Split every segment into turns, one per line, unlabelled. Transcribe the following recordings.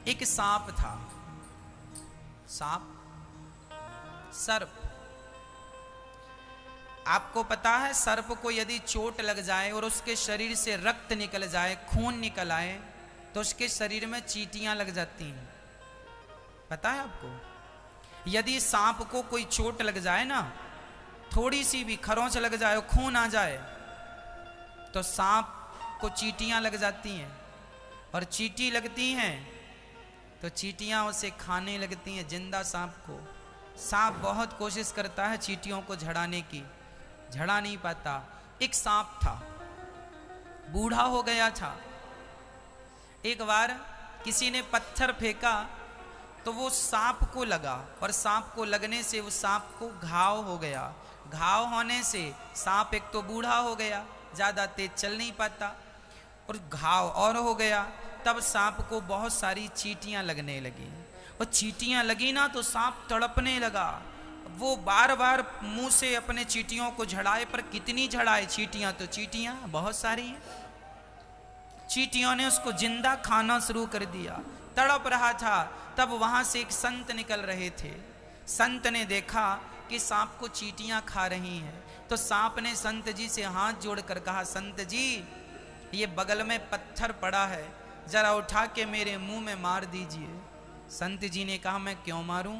एक सांप था। सांप, सर्प। आपको पता है सर्प को यदि चोट लग जाए और उसके शरीर से रक्त निकल जाए, खून निकल आए, तो उसके शरीर में चींटियां लग जाती हैं। पता है आपको? यदि सांप को कोई चोट लग जाए ना, थोड़ी सी भी खरोंच लग जाए, खून आ जाए, तो सांप को चींटियां लग जाती हैं। और चींटी लगती हैं तो चींटियां उसे खाने लगती हैं, जिंदा सांप को। सांप बहुत कोशिश करता है चींटियों को झड़ाने की, झड़ा नहीं पाता। एक सांप था, बूढ़ा हो गया था। एक बार किसी ने पत्थर फेंका तो वो सांप को लगा, और सांप को लगने से उस सांप को घाव हो गया। घाव होने से सांप एक तो बूढ़ा हो गया, ज़्यादा तेज चल नहीं पाता, और घाव और हो गया। तब सांप को बहुत सारी चींटियां लगने लगी, और चींटियां लगी ना तो सांप तड़पने लगा। वो बार बार मुंह से अपने चींटियों को झड़ाए, पर कितनी झड़ाए? चींटियां तो चींटियां बहुत सारी हैं। चींटियों ने उसको जिंदा खाना शुरू कर दिया, तड़प रहा था। तब वहां से एक संत निकल रहे थे। संत ने देखा कि सांप को चींटियां खा रही हैं, तो सांप ने संत जी से हाथ जोड़कर कहा, संत जी, ये बगल में पत्थर पड़ा है, जरा उठा के मेरे मुंह में मार दीजिए। संत जी ने कहा, मैं क्यों मारूं?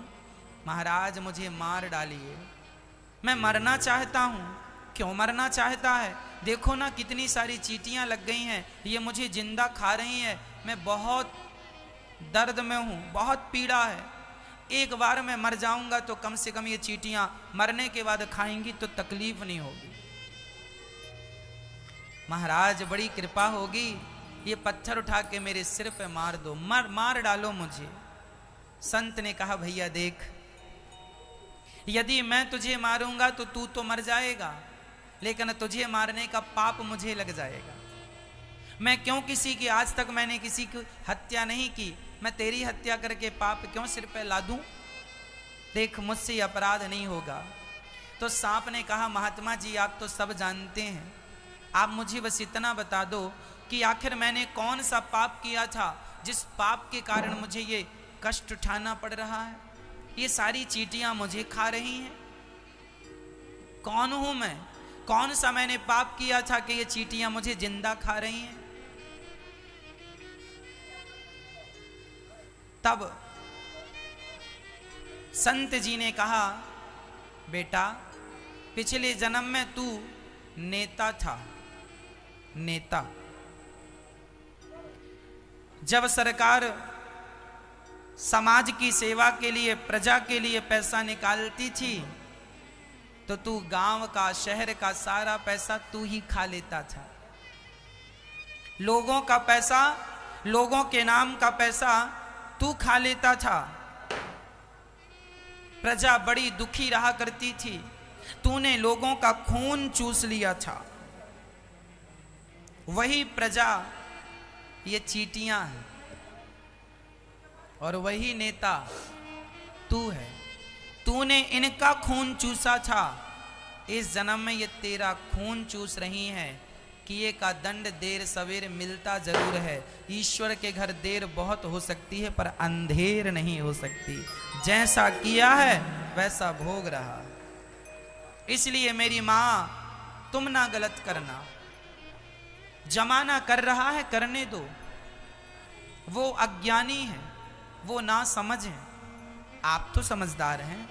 महाराज, मुझे मार डालिए, मैं मरना चाहता हूं। क्यों मरना चाहता है? देखो ना कितनी सारी चींटियां लग गई हैं, ये मुझे जिंदा खा रही हैं, मैं बहुत दर्द में हूं, बहुत पीड़ा है। एक बार मैं मर जाऊंगा तो कम से कम ये चींटियां मरने के बाद खाएंगी तो तकलीफ नहीं होगी। महाराज, बड़ी कृपा होगी, ये पत्थर उठा के मेरे सिर पे मार दो, मार डालो मुझे। संत ने कहा, भैया देख, यदि मैं तुझे मारूंगा तो तू तो मर जाएगा, लेकिन तुझे मारने का पाप मुझे लग जाएगा। मैं क्यों किसी की, आज तक मैंने किसी की हत्या नहीं की, मैं तेरी हत्या करके पाप क्यों सिर पे लादूं? देख, मुझसे अपराध नहीं होगा। तो सांप ने कहा, महात्मा जी, आप तो सब जानते हैं, आप मुझे बस इतना बता दो कि आखिर मैंने कौन सा पाप किया था जिस पाप के कारण मुझे ये कष्ट उठाना पड़ रहा है, ये सारी चींटियां मुझे खा रही हैं। कौन हूं मैं? कौन सा मैंने पाप किया था कि ये चींटियां मुझे जिंदा खा रही हैं? तब संत जी ने कहा, बेटा, पिछले जन्म में तू नेता था, नेता। जब सरकार समाज की सेवा के लिए, प्रजा के लिए पैसा निकालती थी, तो तू गांव का, शहर का सारा पैसा तू ही खा लेता था। लोगों का पैसा, लोगों के नाम का पैसा तू खा लेता था। प्रजा बड़ी दुखी रहा करती थी, तूने लोगों का खून चूस लिया था। वही प्रजा ये चींटियां हैं, और वही नेता तू है। तूने इनका खून चूसा था, इस जन्म में ये तेरा खून चूस रही हैं। किए का दंड देर सवेर मिलता जरूर है। ईश्वर के घर देर बहुत हो सकती है, पर अंधेर नहीं हो सकती। जैसा किया है वैसा भोग रहा। इसलिए मेरी मां, तुम ना गलत करना। जमाना कर रहा है, करने दो। वो अज्ञानी है, वो ना समझ है, आप तो समझदार हैं,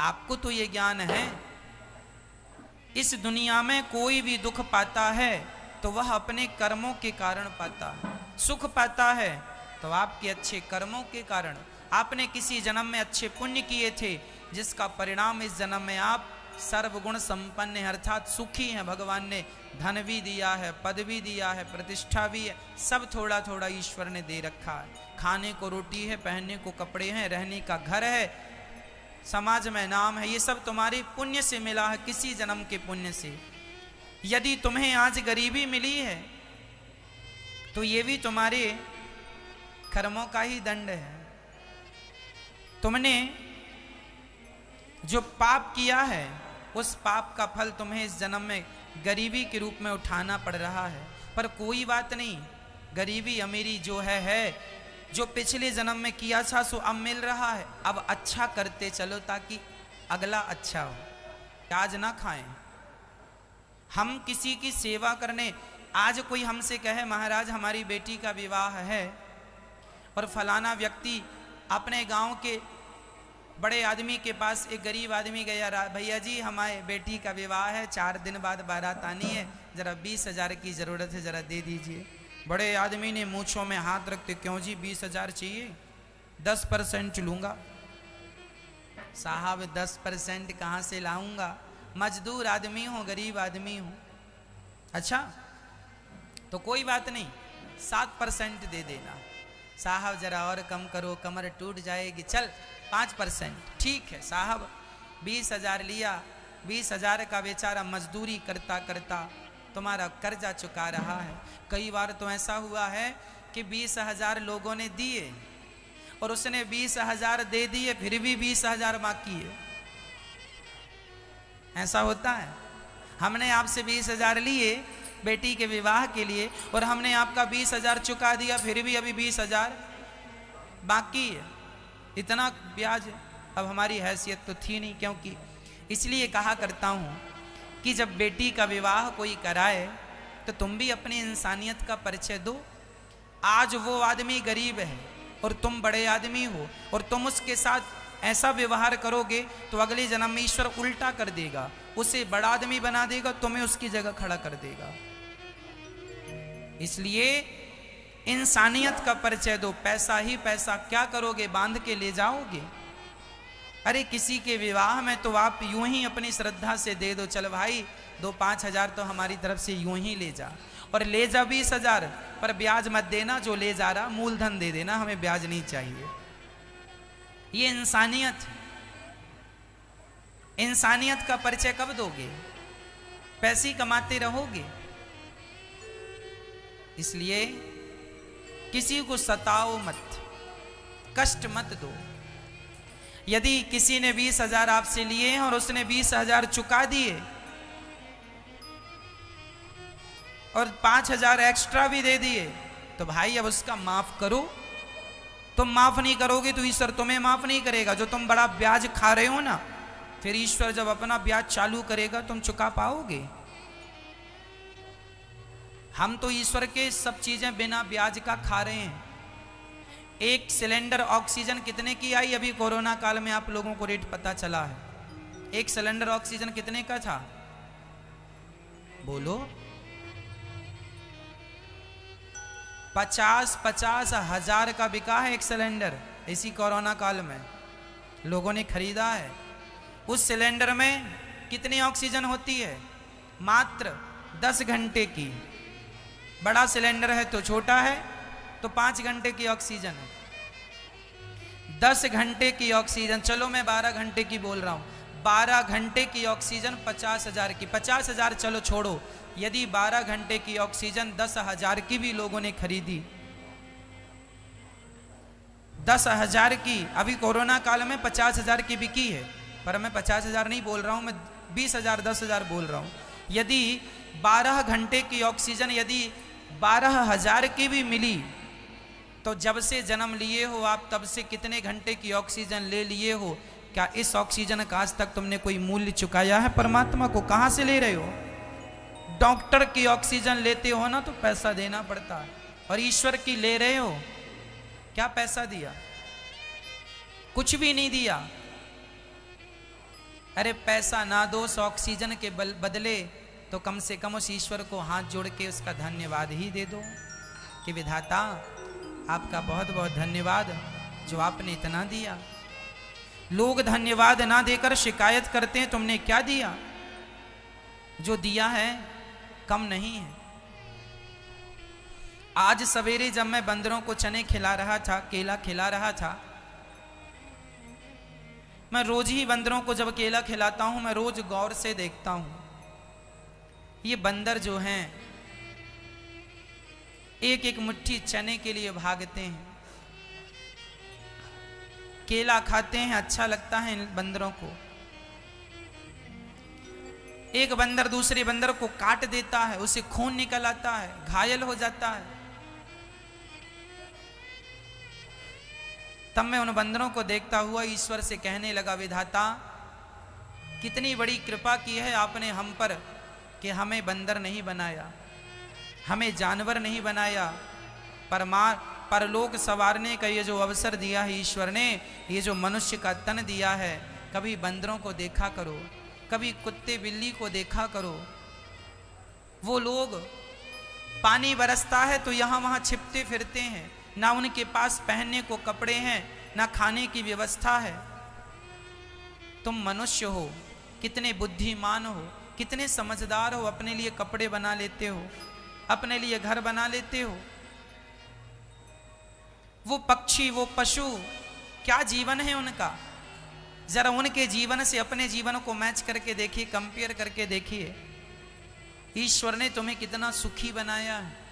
आपको तो ये ज्ञान है। इस दुनिया में कोई भी दुख पाता है तो वह अपने कर्मों के कारण पाता है। सुख पाता है तो आपके अच्छे कर्मों के कारण। आपने किसी जन्म में अच्छे पुण्य किए थे, जिसका परिणाम इस जन्म में आप सर्वगुण संपन्न है, अर्थात सुखी हैं। भगवान ने धन भी दिया है, पद भी दिया है, प्रतिष्ठा भी है, सब थोड़ा थोड़ा ईश्वर ने दे रखा है। खाने को रोटी है, पहनने को कपड़े हैं, रहने का घर है, समाज में नाम है, ये सब तुम्हारे पुण्य से मिला है, किसी जन्म के पुण्य से। यदि तुम्हें आज गरीबी मिली है तो ये भी तुम्हारे कर्मों का ही दंड है। तुमने जो पाप किया है, उस पाप का फल तुम्हें इस जन्म में गरीबी के रूप में उठाना पड़ रहा है। पर कोई बात नहीं, गरीबी अमीरी जो है, जो पिछले जन्म में किया था सो अब मिल रहा है, अब अच्छा करते चलो ताकि अगला अच्छा हो। आज ना खाएं। हम किसी की सेवा करने, आज कोई हमसे कहे महाराज हमारी बेटी का विवाह है और फलाना व्यक्ति अपने गांव के बड़े आदमी के पास एक गरीब आदमी गया, भैया जी हमारे बेटी का विवाह है, 4 दिन बाद बारात आनी है, जरा 20,000 की ज़रूरत है, जरा दे दीजिए। बड़े आदमी ने मूँछों में हाथ रखते, क्यों जी 20,000 चाहिए, 10% लूँगा। साहब 10% कहाँ से लाऊंगा, मजदूर आदमी हूँ, गरीब आदमी हूँ। अच्छा तो कोई बात नहीं, 7% दे देना। साहब जरा और कम करो, कमर टूट जाएगी, चल 5%। ठीक है साहब, 20,000 लिया। 20,000 का बेचारा मजदूरी करता करता तुम्हारा कर्जा चुका रहा है। कई बार तो ऐसा हुआ है कि 20,000 लोगों ने दिए और उसने 20,000 दे दिए, फिर भी 20,000 बाकी है। ऐसा होता है। हमने आपसे 20,000 लिए बेटी के विवाह के लिए और हमने आपका 20,000 चुका दिया, फिर भी अभी 20,000 बाकी है। इतना ब्याज, अब हमारी हैसियत तो थी नहीं। क्योंकि इसलिए कहा करता हूँ कि जब बेटी का विवाह कोई कराए तो तुम भी अपनी इंसानियत का परिचय दो। आज वो आदमी गरीब है और तुम बड़े आदमी हो और तुम उसके साथ ऐसा व्यवहार करोगे तो अगले जन्म में ईश्वर उल्टा कर देगा, उसे बड़ा आदमी बना देगा, तुम्हें उसकी जगह खड़ा कर देगा। इसलिए इंसानियत का परिचय दो। पैसा ही पैसा क्या करोगे, बांध के ले जाओगे? अरे किसी के विवाह में तो आप यूं ही अपनी श्रद्धा से दे दो, चल भाई 2-5 हजार तो हमारी तरफ से यूं ही ले जा, और ले जा 20,000 पर ब्याज मत देना, जो ले जा रहा मूलधन दे देना, हमें ब्याज नहीं चाहिए। ये इंसानियत है। इंसानियत का परिचय कब दोगे? पैसे कमाते रहोगे। इसलिए किसी को सताओ मत, कष्ट मत दो। यदि किसी ने 20,000 आपसे लिए हैं और उसने 20,000 चुका दिए और 5,000 एक्स्ट्रा भी दे दिए, तो भाई अब उसका माफ करो। तुम माफ नहीं करोगे तो ईश्वर तुम्हें माफ नहीं करेगा। जो तुम बड़ा ब्याज खा रहे हो ना, फिर ईश्वर जब अपना ब्याज चालू करेगा तुम चुका पाओगे? हम तो ईश्वर के सब चीजें बिना ब्याज का खा रहे हैं। एक सिलेंडर ऑक्सीजन कितने की आई? अभी कोरोना काल में आप लोगों को रेट पता चला है। एक सिलेंडर ऑक्सीजन कितने का था? बोलो। 50 हजार का बिका है एक सिलेंडर। इसी कोरोना काल में लोगों ने खरीदा है। उस सिलेंडर में कितनी ऑक्सीजन होती है? मात्र 10 घंटे की। बड़ा सिलेंडर है तो छोटा है तो 5 घंटे की ऑक्सीजन है। 10 घंटे की ऑक्सीजन, चलो मैं 12 घंटे की बोल रहा हूं। 12 घंटे की ऑक्सीजन 50,000 की। 50,000 चलो छोड़ो, यदि 12 घंटे की ऑक्सीजन 10,000 की भी लोगों ने खरीदी, 10,000 की, अभी कोरोना काल में 50,000 की बिकी है, पर मैं 50,000 नहीं बोल रहा हूं, मैं 20,000 10,000 बोल रहा हूं। यदि 12 घंटे की ऑक्सीजन यदि 12,000 की भी मिली, तो जब से जन्म लिए हो आप तब से कितने घंटे की ऑक्सीजन ले लिए हो? क्या इस ऑक्सीजन का आज तक तुमने कोई मूल्य चुकाया है परमात्मा को? कहां से ले रहे हो? डॉक्टर की ऑक्सीजन लेते हो ना तो पैसा देना पड़ता है, और ईश्वर की ले रहे हो, क्या पैसा दिया? कुछ भी नहीं दिया। अरे पैसा ना दो उस ऑक्सीजन के बदले तो कम से कम उस ईश्वर को हाथ जोड़ के उसका धन्यवाद ही दे दो कि विधाता आपका बहुत बहुत धन्यवाद जो आपने इतना दिया। लोग धन्यवाद ना देकर शिकायत करते हैं तुमने क्या दिया? जो दिया है कम नहीं है। आज सवेरे जब मैं बंदरों को चने खिला रहा था, केला खिला रहा था, मैं रोज ही बंदरों को जब केला खिलाता हूं मैं रोज गौर से देखता हूं, ये बंदर जो हैं एक एक मुट्ठी चने के लिए भागते हैं, केला खाते हैं, अच्छा लगता है इन बंदरों को। एक बंदर दूसरे बंदर को काट देता है, उसे खून निकल आता है, घायल हो जाता है। तब मैं उन बंदरों को देखता हुआ ईश्वर से कहने लगा, विधाता कितनी बड़ी कृपा की है आपने हम पर कि हमें बंदर नहीं बनाया, हमें जानवर नहीं बनाया, परलोक संवारने का ये जो अवसर दिया है ईश्वर ने, ये जो मनुष्य का तन दिया है, कभी बंदरों को देखा करो, कभी कुत्ते बिल्ली को देखा करो। वो लोग पानी बरसता है तो यहाँ वहाँ छिपते फिरते हैं, ना उनके पास पहनने को कपड़े हैं, ना खाने की व्यवस्था है। तुम मनुष्य हो, कितने बुद्धिमान हो, कितने समझदार हो, अपने लिए कपड़े बना लेते हो, अपने लिए घर बना लेते हो। वो पक्षी, वो पशु, क्या जीवन है उनका? जरा उनके जीवन से अपने जीवन को मैच करके देखिए, कंपेयर करके देखिए। ईश्वर ने तुम्हें कितना सुखी बनाया है।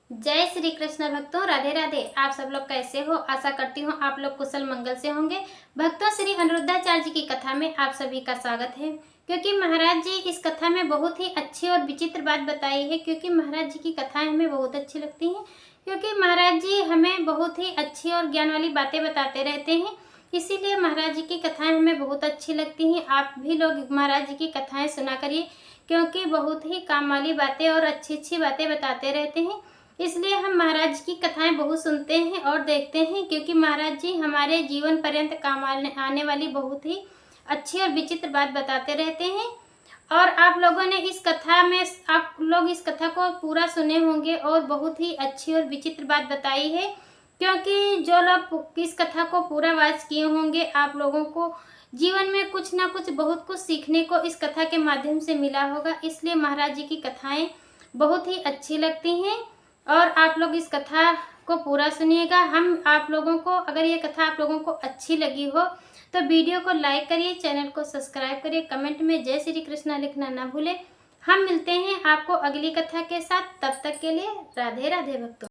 जय श्री कृष्ण भक्तों, राधे राधे। आप सब लोग कैसे हो? आशा करती हूँ आप लोग कुशल मंगल से होंगे। भक्तों, श्री अनिरुद्धाचार्य जी की कथा में आप सभी का स्वागत है। क्योंकि महाराज जी इस कथा में बहुत ही अच्छी और विचित्र बात बताई है, क्योंकि महाराज जी की कथाएं हमें बहुत अच्छी लगती हैं, क्योंकि महाराज जी हमें बहुत ही अच्छी और ज्ञान वाली बातें बताते रहते हैं। इसीलिए महाराज जी की कथाएं हमें बहुत अच्छी लगती हैं। आप भी लोग महाराज जी की कथाएं सुना करिए, क्योंकि बहुत ही काम वाली बातें और अच्छी अच्छी बातें बताते रहते हैं। इसलिए हम महाराज जी की कथाएं बहुत सुनते हैं और देखते हैं, क्योंकि महाराज जी हमारे जीवन पर्यंत काम आने वाली बहुत ही अच्छी और विचित्र बात बताते रहते हैं। और आप लोगों ने इस कथा में, आप लोग इस कथा को पूरा सुने होंगे और बहुत ही अच्छी और विचित्र बात बताई है, क्योंकि जो लोग इस कथा को पूरा वाच किए होंगे, आप लोगों को जीवन में कुछ ना कुछ बहुत कुछ सीखने को इस कथा के माध्यम से मिला होगा। इसलिए महाराज जी की कथाएं बहुत ही अच्छी लगती हैं और आप लोग इस कथा को पूरा सुनिएगा। हम आप लोगों को, अगर ये कथा आप लोगों को अच्छी लगी हो तो वीडियो को लाइक करिए, चैनल को सब्सक्राइब करिए, कमेंट में जय श्री कृष्णा लिखना ना भूलें। हम मिलते हैं आपको अगली कथा के साथ, तब तक के लिए राधे राधे भक्तों।